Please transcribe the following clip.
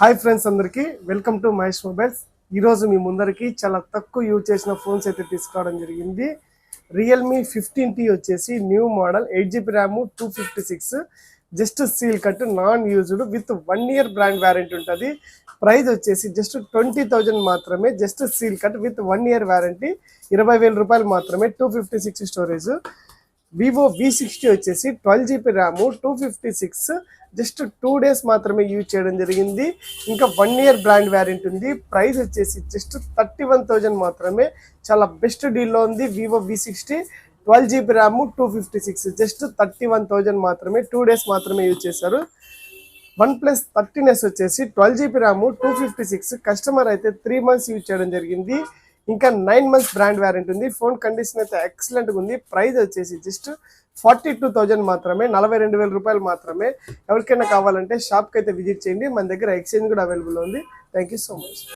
Hi friends, అందరికీ welcome to Mahesh mobiles. ఈరోజు మీ ముందరికి చాలా తక్కువ యూజ్ చేసిన ఫోన్స్ అయితే తీసుకోవడం జరిగింది. రియల్మీ 15T వచ్చేసి new model 8GB RAM 256 just seal cut non used with 1 year brand warranty ఉంటుంది. ప్రైస్ వచ్చేసి జస్ట్ 20,000 మాత్రమే. Just seal cut with 1 year warranty 20,000 రూపాయలు మాత్రమే. 256 స్టోరేజ్. వివో V60 వచ్చేసి 12GB ర్యామ్ 256 జస్ట్ 2 days మాత్రమే యూజ్ చేయడం జరిగింది. ఇంకా 1 year బ్రాండ్ వ్యారెంటీ ఉంది. ప్రైస్ వచ్చేసి జస్ట్ 31,000 మాత్రమే. చాలా బెస్ట్ డీల్లో ఉంది. Vivo V60 12GB RAM 256 just 31,000 మాత్రమే. 2 days మాత్రమే యూజ్ చేశారు. OnePlus 13S వచ్చేసి 12GB ర్యామ్ 256 కస్టమర్ అయితే 3 months యూజ్ చేయడం జరిగింది. ఇంకా 9 months బ్రాండ్ వారంటీ ఉంది. ఫోన్ కండిషన్ అయితే ఎక్సలెంట్గా ఉంది. ప్రైస్ వచ్చేసి జస్ట్ 42,000 మాత్రమే. 42,000 రూపాయలు మాత్రమే. ఎవరికైనా కావాలంటే షాప్కి అయితే విజిట్ చేయండి. మన దగ్గర ఎక్స్చేంజ్ కూడా అవైలబుల్ ఉంది. Thank you so much.